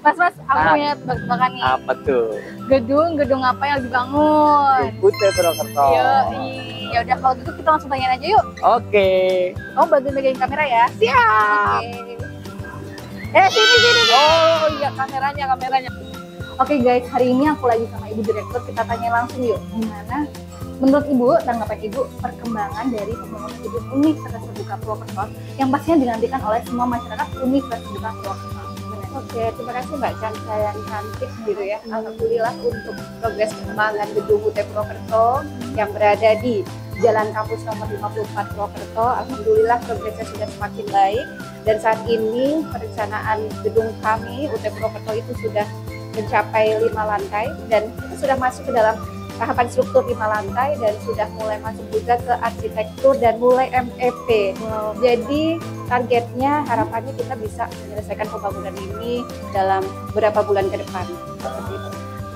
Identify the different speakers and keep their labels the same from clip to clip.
Speaker 1: Mas, aku punya tebak-tebakan nih.
Speaker 2: Apa tuh?
Speaker 1: Gedung apa yang dibangun?
Speaker 2: UT Purwokerto.
Speaker 1: Ya udah kalau gitu kita langsung tanyain aja yuk.
Speaker 2: Oke.
Speaker 1: Kamu bantuin megangin kamera ya.
Speaker 2: Siap.
Speaker 1: Sini.
Speaker 2: Oh iya, kameranya.
Speaker 1: Oke guys, hari ini aku lagi sama Ibu Direktur, kita tanya langsung yuk. Gimana menurut Ibu, tanggapan Ibu perkembangan dari pembangunan gedung Universitas Terbuka Purwokerto yang pastinya dinantikan oleh semua masyarakat Universitas Terbuka Purwokerto?
Speaker 3: Oke, terima kasih Mbak Canca yang cantik gitu ya. Alhamdulillah untuk progres pengembangan gedung UT Purwokerto yang berada di Jalan Kampus nomor 54 Purwokerto. Alhamdulillah progresnya sudah semakin baik dan saat ini perencanaan gedung kami UT Purwokerto itu sudah mencapai 5 lantai dan itu sudah masuk ke dalam tahapan struktur 5 lantai dan sudah mulai masuk juga ke arsitektur dan mulai MEP. Jadi targetnya harapannya kita bisa menyelesaikan pembangunan ini dalam beberapa bulan ke depan.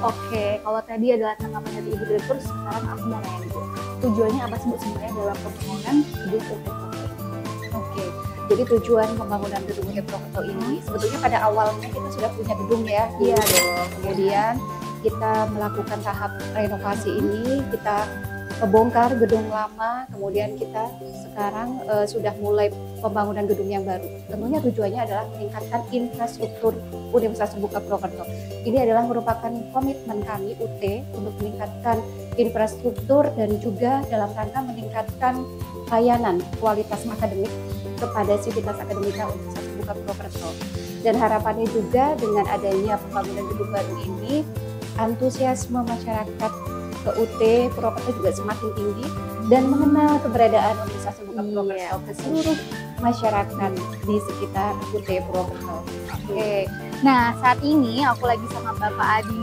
Speaker 1: Oke, kalau tadi adalah tanggapan dari Ibu Direktur, sekarang aku mau nanya Ibu, tujuannya apa sih Bu sebenarnya dalam pembangunan gedung UT Purwokerto?
Speaker 3: Oke, jadi tujuan pembangunan gedung UT Purwokerto ini sebetulnya pada awalnya kita sudah punya gedung ya.
Speaker 1: Iya
Speaker 3: dong. Kemudian kita melakukan tahap renovasi ini, kita bongkar gedung lama, kemudian kita sekarang sudah mulai pembangunan gedung yang baru. Tentunya tujuannya adalah meningkatkan infrastruktur Universitas Terbuka Purwokerto. Ini adalah merupakan komitmen kami UT untuk meningkatkan infrastruktur dan juga dalam rangka meningkatkan layanan kualitas akademik kepada sivitas akademika Universitas Terbuka Purwokerto. Dan harapannya juga dengan adanya pembangunan gedung baru ini, antusiasme masyarakat ke UT Purwokerto juga semakin tinggi dan mengenal keberadaan Universitas Terbuka Purwokerto ke seluruh masyarakat di sekitar UT Purwokerto.
Speaker 1: Oke. Nah, saat ini aku lagi sama Bapak Adi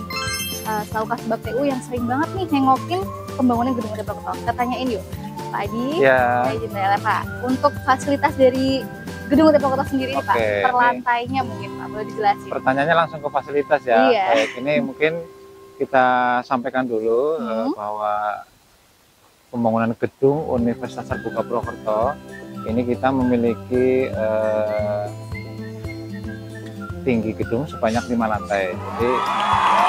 Speaker 1: selaku Kasbag TU yang sering banget nih nengokin pembangunan gedung UT Purwokerto. Kita tanyain yuk, Pak Adi.
Speaker 2: Ya.
Speaker 1: Izin ya, Pak. Untuk fasilitas dari gedung UT Purwokerto sendiri nih Pak,
Speaker 2: Oke,
Speaker 1: per lantainya mungkin Pak, boleh dijelasin?
Speaker 2: Pertanyaannya langsung ke fasilitas ya.
Speaker 1: Iya.
Speaker 2: Baik, ini mungkin kita sampaikan dulu bahwa pembangunan gedung Universitas Terbuka Purwokerto ini kita memiliki tinggi gedung sebanyak 5 lantai. Jadi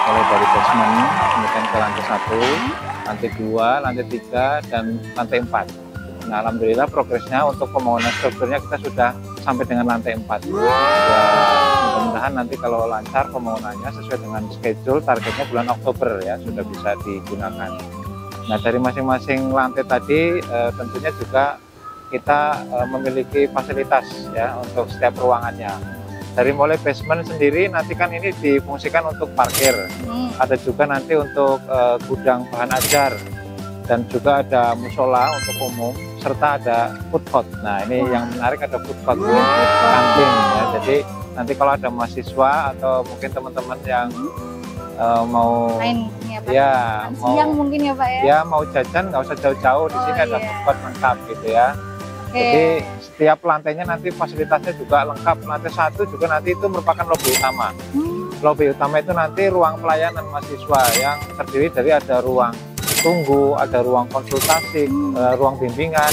Speaker 2: mulai dari basement, kemudian ke lantai 1, lantai 2, lantai 3, dan lantai 4. Nah, alhamdulillah progresnya untuk pembangunan strukturnya kita sudah sampai dengan lantai 4. Ya, mudah-mudahan nanti kalau lancar pembangunannya sesuai dengan schedule, targetnya bulan Oktober ya sudah bisa digunakan. Nah, dari masing-masing lantai tadi tentunya juga kita memiliki fasilitas ya untuk setiap ruangannya. Dari mulai basement sendiri nanti kan ini difungsikan untuk parkir, ada juga nanti untuk gudang bahan ajar, dan juga ada musola untuk umum, serta ada food court. Nah, ini yang menarik, ada food court, kantin ya. Jadi nanti kalau ada mahasiswa atau mungkin teman-teman yang mau
Speaker 1: Main ya, Pak.
Speaker 2: ya mau
Speaker 1: Siang mungkin ya Pak ya?
Speaker 2: ya mau jajan nggak usah jauh-jauh, di sini ada food court lengkap gitu ya. Jadi setiap lantainya nanti fasilitasnya juga lengkap. Lantai 1 juga nanti itu merupakan lobi utama. Lobi utama itu nanti ruang pelayanan mahasiswa yang terdiri dari ada ruang tunggu, ada ruang konsultasi, ruang bimbingan,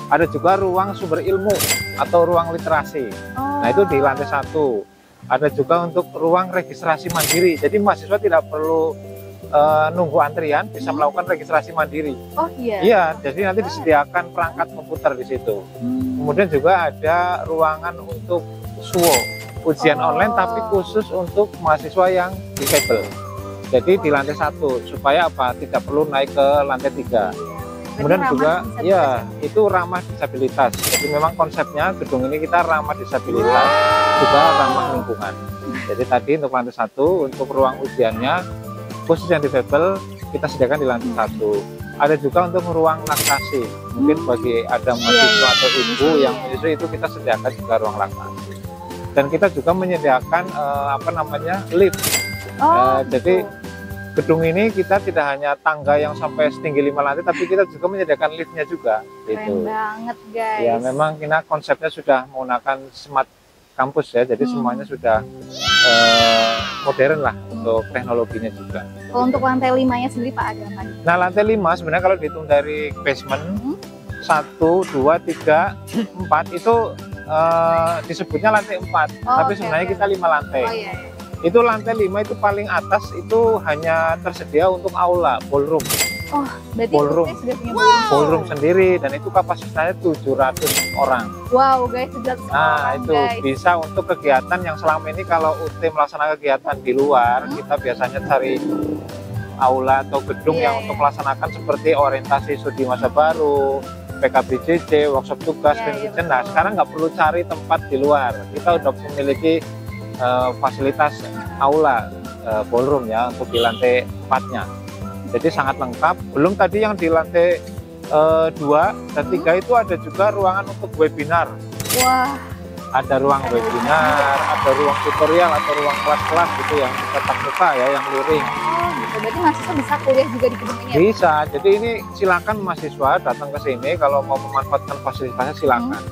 Speaker 2: ada juga ruang sumber ilmu atau ruang literasi. Nah, itu di lantai 1. Ada juga untuk ruang registrasi mandiri. Jadi mahasiswa tidak perlu nunggu antrian, bisa melakukan registrasi mandiri.
Speaker 1: Oh iya.
Speaker 2: Iya, jadi nanti disediakan perangkat komputer di situ. Kemudian juga ada ruangan untuk SWO, ujian online tapi khusus untuk mahasiswa yang disable. Jadi di lantai 1 supaya apa? Tidak perlu naik ke lantai 3. Kemudian juga ya itu ramah disabilitas. Jadi memang konsepnya gedung ini kita ramah disabilitas, juga ramah lingkungan. Jadi tadi untuk lantai 1 untuk ruang ujiannya khusus yang disable kita sediakan di lantai 1. Ada juga untuk ruang laktasi, mungkin bagi ada mahasiswa atau ibu yang menyusui itu kita sediakan juga ruang laktasi. Dan kita juga menyediakan lift. Jadi gedung ini kita tidak hanya tangga yang sampai setinggi 5 lantai, tapi kita juga menyediakan liftnya juga.
Speaker 1: Keren banget guys.
Speaker 2: Ya memang kita konsepnya sudah menggunakan smart kampus ya, jadi semuanya sudah modern lah untuk teknologinya juga.
Speaker 1: Kalau untuk lantai 5-nya sendiri Pak ada apa?
Speaker 2: Nah, lantai 5 sebenarnya kalau dihitung dari basement 1, 2, 3, 4 itu disebutnya lantai 4,
Speaker 1: Oh,
Speaker 2: tapi
Speaker 1: oke,
Speaker 2: sebenarnya
Speaker 1: oke.
Speaker 2: kita 5 lantai.
Speaker 1: Oh iya.
Speaker 2: Itu lantai 5 itu paling atas itu hanya tersedia untuk aula, ballroom.
Speaker 1: Oh, berarti
Speaker 2: Ballroom.
Speaker 1: UT sudah punya ballroom.
Speaker 2: Ballroom sendiri, dan itu kapasitasnya 700 orang.
Speaker 1: Wow, guys, 700
Speaker 2: Nah,
Speaker 1: orang,
Speaker 2: itu
Speaker 1: guys.
Speaker 2: bisa untuk kegiatan yang selama ini kalau UT melaksanakan kegiatan di luar, kita biasanya cari aula atau gedung
Speaker 1: Iya,
Speaker 2: yang
Speaker 1: iya.
Speaker 2: untuk melaksanakan seperti orientasi studi masa baru, PKBJJ, workshop tugas,
Speaker 1: Iya,
Speaker 2: dan
Speaker 1: iya,
Speaker 2: kitchen. Nah,
Speaker 1: betul.
Speaker 2: sekarang nggak perlu cari tempat di luar. Kita udah memiliki fasilitas aula ballroom ya untuk di lantai 4-nya. Jadi sangat lengkap. Belum tadi yang di lantai 2 dan 3 itu ada juga ruangan untuk webinar.
Speaker 1: Wah,
Speaker 2: Ada ruang webinar, ada ruang tutorial atau ruang kelas-kelas gitu yang tatap muka ya, yang luring.
Speaker 1: oh gitu. Berarti mahasiswa bisa kuliah juga di gedung ini ya?
Speaker 2: Bisa. Jadi ini silakan mahasiswa datang ke sini kalau mau memanfaatkan fasilitasnya silakan.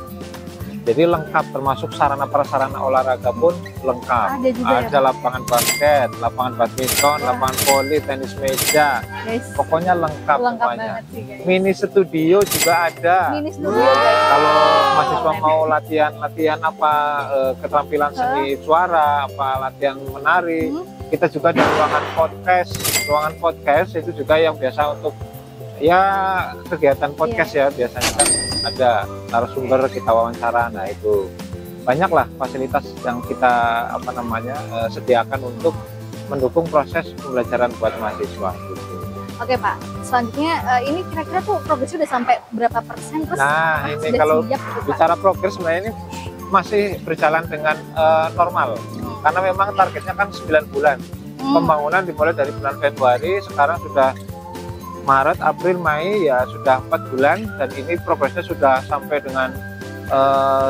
Speaker 2: Jadi lengkap, termasuk sarana prasarana olahraga pun lengkap.
Speaker 1: Ada juga ya,
Speaker 2: Ada lapangan basket, lapangan badminton,
Speaker 1: Wah.
Speaker 2: lapangan voli, tenis meja.
Speaker 1: guys.
Speaker 2: Pokoknya lengkap
Speaker 1: Lengkap
Speaker 2: semuanya.
Speaker 1: banget sih, guys.
Speaker 2: Mini studio juga ada.
Speaker 1: Mini studio, guys.
Speaker 2: Kalau mahasiswa
Speaker 1: keren.
Speaker 2: mau latihan apa keterampilan seni suara, apa latihan menari, kita juga ada ruangan podcast. Ruangan podcast itu juga yang biasa untuk ya kegiatan podcast ya, biasanya kan ada narasumber kita wawancara. Nah, itu banyaklah fasilitas yang kita sediakan untuk mendukung proses pembelajaran buat mahasiswa gitu.
Speaker 1: Oke Pak, selanjutnya ini kira-kira tuh progresnya udah sampai berapa persen? Terus
Speaker 2: Nah,
Speaker 1: apakah
Speaker 2: ini
Speaker 1: sudah
Speaker 2: kalau
Speaker 1: siap gitu, Pak?
Speaker 2: bicara progres sebenarnya ini masih berjalan dengan normal, karena memang targetnya kan 9 bulan. Pembangunan dimulai dari bulan Februari, sekarang sudah Maret, April, Mei, ya sudah 4 bulan, dan ini progresnya sudah sampai dengan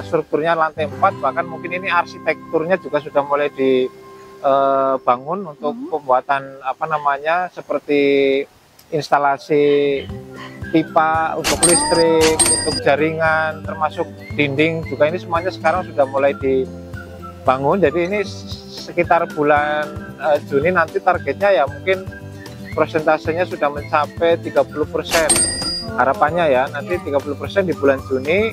Speaker 2: strukturnya lantai 4, bahkan mungkin ini arsitekturnya juga sudah mulai dibangun untuk pembuatan seperti instalasi pipa untuk listrik, untuk jaringan, termasuk dinding juga, ini semuanya sekarang sudah mulai dibangun. Jadi ini sekitar bulan Juni nanti targetnya ya mungkin persentasenya sudah mencapai 30%. Harapannya ya nanti 30% di bulan Juni,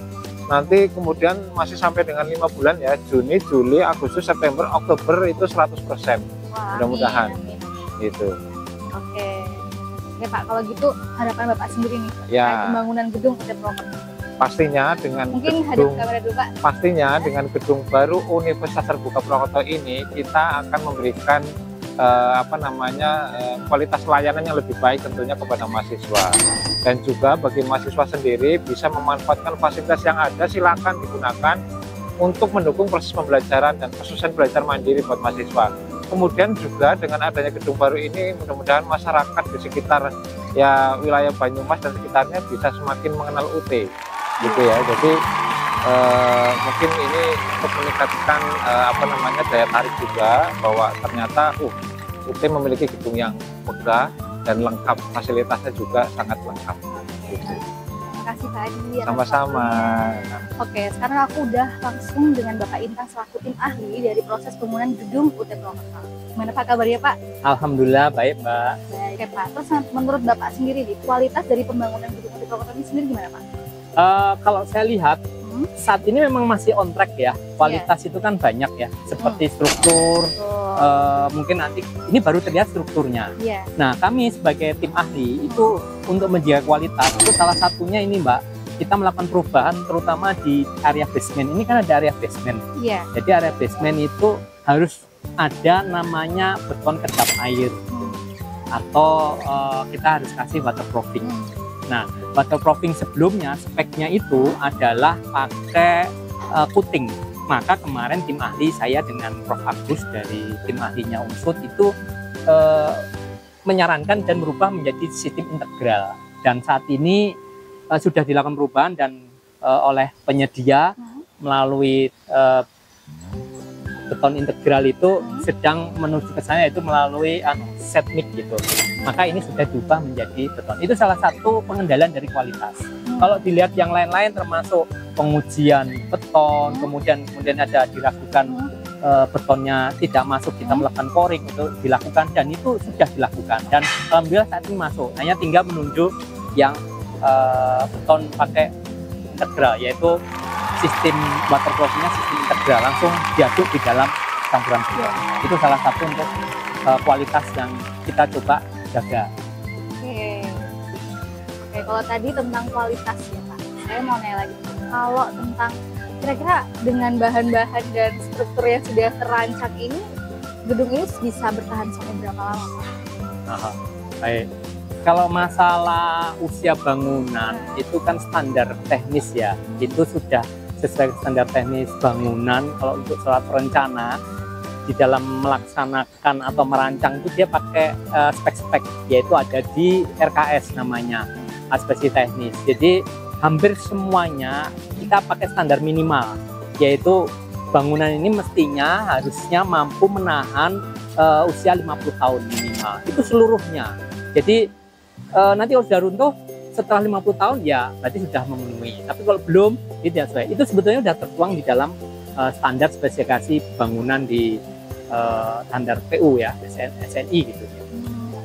Speaker 2: nanti kemudian masih sampai dengan 5 bulan ya, Juni, Juli, Agustus, September, Oktober itu 100%.
Speaker 1: Wah,
Speaker 2: Mudah-mudahan.
Speaker 1: amin, amin.
Speaker 2: Gitu.
Speaker 1: Oke. Oke Pak, kalau gitu harapan Bapak sendiri nih
Speaker 2: Ya.
Speaker 1: terkait pembangunan gedung UT Property.
Speaker 2: Pastinya dengan
Speaker 1: Mungkin hadap
Speaker 2: gedung
Speaker 1: kamera dulu Pak.
Speaker 2: pastinya dengan gedung baru Universitas Terbuka Purwokerto ini kita akan memberikan kualitas layanan yang lebih baik tentunya kepada mahasiswa, dan juga bagi mahasiswa sendiri bisa memanfaatkan fasilitas yang ada, silakan digunakan untuk mendukung proses pembelajaran dan proses belajar mandiri buat mahasiswa. Kemudian juga dengan adanya gedung baru ini, mudah-mudahan masyarakat di sekitar ya wilayah Banyumas dan sekitarnya bisa semakin mengenal UT gitu ya. Jadi mungkin ini untuk meningkatkan daya tarik juga, bahwa ternyata UT memiliki gedung yang megah dan lengkap, fasilitasnya juga sangat lengkap gitu.
Speaker 1: Terima kasih Pak Adi. atas
Speaker 2: Sama-sama.
Speaker 1: waktunya. Oke, sekarang aku udah langsung dengan Bapak Intan selaku tim ahli dari proses pembangunan gedung UT Purwokerto. Gimana Pak kabarnya Pak?
Speaker 4: Alhamdulillah baik Mbak.
Speaker 1: Baik. Oke Pak, terus menurut Bapak sendiri nih, kualitas dari pembangunan gedung UT Purwokerto ini sendiri gimana Pak?
Speaker 4: Kalau saya lihat saat ini memang masih on track ya. Kualitas itu kan banyak ya, seperti struktur. Mungkin nanti ini baru terlihat strukturnya.
Speaker 1: Iya.
Speaker 4: Nah, kami sebagai tim ahli itu untuk menjaga kualitas itu salah satunya ini Mbak, kita melakukan perubahan terutama di area basement. Ini kan ada area basement.
Speaker 1: Iya.
Speaker 4: Jadi area basement itu harus ada namanya beton kedap air, atau kita harus kasih waterproofing. Nah, waterproofing sebelumnya speknya itu adalah pakai puting. Maka kemarin tim ahli saya dengan Prof. Agus dari tim ahlinya Unsud itu menyarankan dan merubah menjadi sistem integral. Dan saat ini sudah dilakukan perubahan dan oleh penyedia melalui beton integral itu sedang menuju ke sana, itu melalui setmik gitu. Maka ini sudah diubah menjadi beton. Itu salah satu pengendalian dari kualitas. Kalau dilihat yang lain-lain termasuk pengujian beton, kemudian ada dilakukan betonnya tidak masuk, kita melakukan coring untuk dilakukan, dan itu sudah dilakukan. Dan alhamdulillah saat ini masuk. Hanya tinggal menunjuk yang beton pakai integral, yaitu sistem waterproofing-nya sistem integral, langsung diaduk di dalam campuran beton. Itu salah satu untuk kualitas yang kita coba jaga.
Speaker 1: Oke, kalau tadi tentang kualitas ya Pak, saya mau nanya lagi. Kalau tentang kira-kira dengan bahan-bahan dan struktur yang sudah terancang ini, gedung ini bisa bertahan sampai berapa lama Pak?
Speaker 4: Baik. Kalau masalah usia bangunan itu kan standar teknis ya, itu sudah sesuai standar teknis bangunan. Kalau untuk surat perencana di dalam melaksanakan atau merancang itu dia pakai spek-spek, yaitu ada di RKS namanya, spesifikasi teknis. Jadi hampir semuanya kita pakai standar minimal, yaitu bangunan ini mestinya harusnya mampu menahan usia 50 tahun minimal, itu seluruhnya. Jadi nanti kalau sudah runtuh setelah 50 tahun ya berarti sudah memenuhi. Tapi kalau belum, tidak sesuai. Itu sebetulnya sudah tertuang di dalam standar spesifikasi bangunan di standar PU ya, SNI gitu.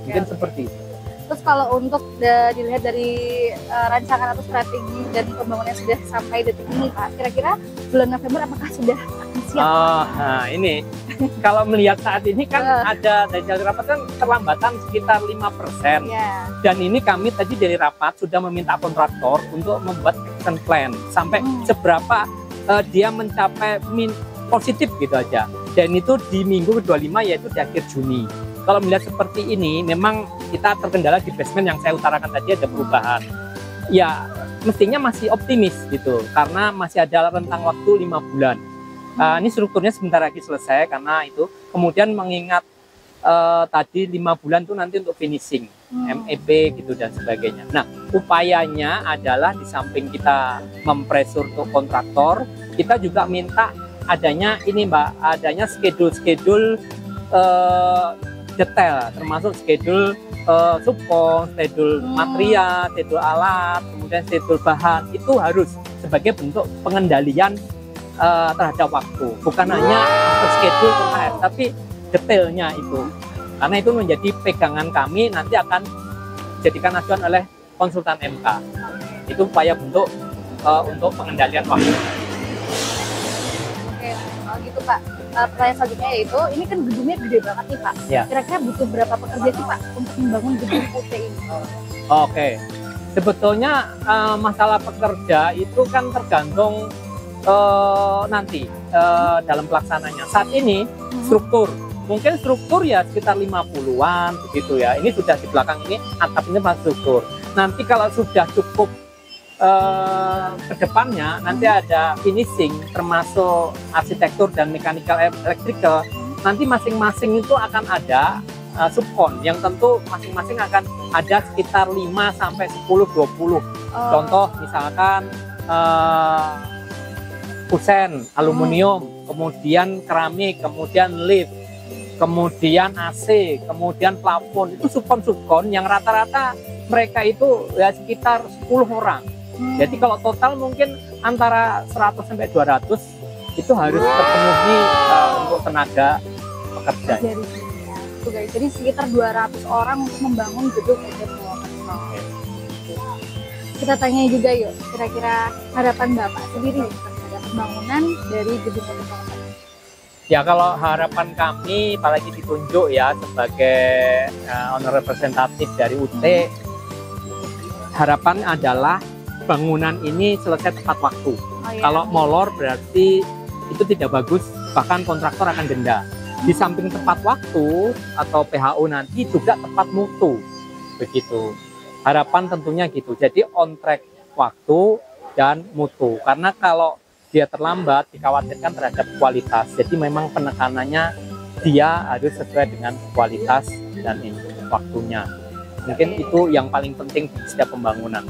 Speaker 4: Mungkin seperti itu.
Speaker 1: Terus kalau untuk dilihat dari rancangan atau strategi dan pembangunan yang sudah sampai detik ini Pak, kira-kira bulan November apakah sudah akan siap?
Speaker 4: Nah ini kalau melihat saat ini kan ada dari jalur rapat kan terlambatan sekitar 5%. Dan ini kami tadi dari rapat sudah meminta kontraktor untuk membuat action plan sampai seberapa dia mencapai positif gitu aja. Dan itu di minggu ke-25 yaitu di akhir Juni. Kalau melihat seperti ini, memang kita terkendala di basement yang saya utarakan tadi ada perubahan. Ya, mestinya masih optimis gitu, karena masih ada rentang waktu 5 bulan. Ini strukturnya sebentar lagi selesai karena itu. Kemudian mengingat tadi 5 bulan itu nanti untuk finishing, MEP gitu dan sebagainya. Nah, upayanya adalah di samping kita mempresur untuk kontraktor, kita juga minta adanya ini Mbak, adanya schedule detail, termasuk schedule subkon, schedule material, schedule alat, kemudian schedule bahan, itu harus sebagai bentuk pengendalian terhadap waktu, bukan hanya schedule KR, tapi detailnya itu, karena itu menjadi pegangan kami, nanti akan dijadikan acuan oleh konsultan MK. Itu upaya bentuk untuk pengendalian waktu.
Speaker 1: Oke, kalau gitu Pak, pertanyaan selanjutnya yaitu, ini kan gedungnya gede banget nih Pak.
Speaker 4: Ya.
Speaker 1: Kira-kira butuh berapa pekerja sih Pak untuk membangun gedung UT ini?
Speaker 4: Oke, sebetulnya masalah pekerja itu kan tergantung nanti dalam pelaksananya. Saat ini struktur, mungkin struktur ya sekitar 50-an begitu ya. Ini sudah di belakang ini atap ini masih struktur. Nanti kalau sudah cukup ke depannya nanti ada finishing termasuk arsitektur dan mechanical electrical, nanti masing-masing itu akan ada subkon yang tentu masing-masing akan ada sekitar 5 sampai 10-20. Contoh misalkan kusen, aluminium, kemudian keramik, kemudian lift, kemudian AC, kemudian plafon, itu subkon yang rata-rata mereka itu ya sekitar 10 orang. Jadi kalau total mungkin antara 100 sampai 200 itu harus terpenuhi untuk tenaga pekerja.
Speaker 1: Jadi sekitar 200 orang untuk membangun gedung PT Purwokerto. Kita tanya juga yuk, kira-kira harapan Bapak sendiri terhadap pembangunan dari gedung PT Purwokerto.
Speaker 4: Ya kalau harapan kami, apalagi ditunjuk ya sebagai owner representatif dari UT, harapan adalah bangunan ini selesai tepat waktu. Kalau molor berarti itu tidak bagus, bahkan kontraktor akan denda. Di samping tepat waktu atau PHU nanti juga tepat mutu, begitu. Harapan tentunya gitu. Jadi on track waktu dan mutu. Karena kalau dia terlambat dikhawatirkan terhadap kualitas. Jadi memang penekanannya dia harus sesuai dengan kualitas dan ini waktunya. Mungkin itu yang paling penting di setiap pembangunan.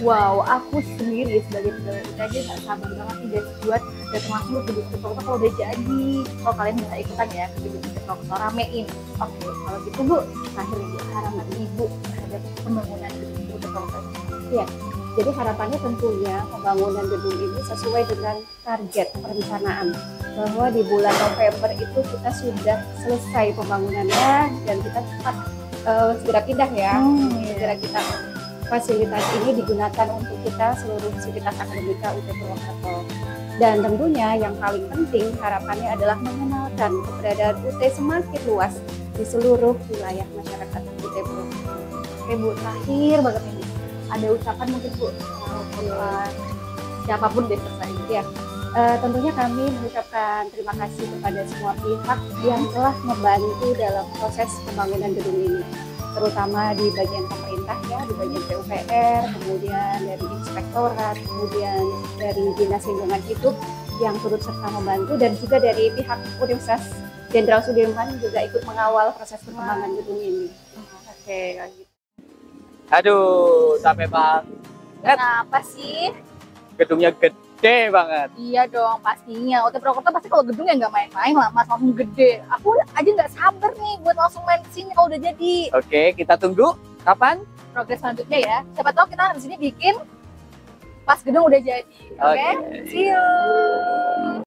Speaker 1: Wow, aku sendiri sebagai pegawai UT aja nggak sabar banget nih guys buat datang langsung ke gedung PT Purwokerto kalau udah jadi. Kalau kalian bisa ikutan ya ke gedung PT Purwokerto, ramein. Oke, kalau gitu Bu, terakhir Bu, harapan Ibu terhadap pembangunan gedung PT Purwokerto.
Speaker 3: Ya, jadi harapannya tentunya pembangunan gedung ini sesuai dengan target perencanaan, bahwa di bulan November itu kita sudah selesai pembangunannya dan kita cepat segera pindah ya, segera kita fasilitas ini digunakan untuk kita seluruh sivitas akademika UT Purwokerto. Dan tentunya yang paling penting harapannya adalah mengenalkan keberadaan UT semakin luas di seluruh wilayah masyarakat UT Purwokerto.
Speaker 1: Oke Bu, terakhir banget ini. Ada ucapan mungkin Bu, siapapun deh terserah.
Speaker 3: Ya, tentunya kami mengucapkan terima kasih kepada semua pihak yang telah membantu dalam proses pembangunan gedung ini, terutama di bagian pemerintah ya, di bagian PUPR, kemudian dari inspektorat, kemudian dari Dinas Lingkungan Hidup yang turut serta membantu, dan juga dari pihak Universitas Jenderal Sudirman juga ikut mengawal proses perkembangan gedung ini.
Speaker 1: Oke, kayak gitu.
Speaker 4: Aduh, capek banget.
Speaker 1: Kenapa sih?
Speaker 4: Gedungnya gede banget.
Speaker 1: Iya dong, pastinya. UT Purwokerto pasti kalau gedungnya nggak main-main lah, Mas, langsung gede. Aku aja nggak sabar nih buat langsung main ke sini kalau udah jadi.
Speaker 4: Oke, kita tunggu kapan?
Speaker 1: Progres selanjutnya ya. Siapa tahu kita di sini bikin pas gedung udah jadi. Oke?
Speaker 4: Oke.
Speaker 1: See you.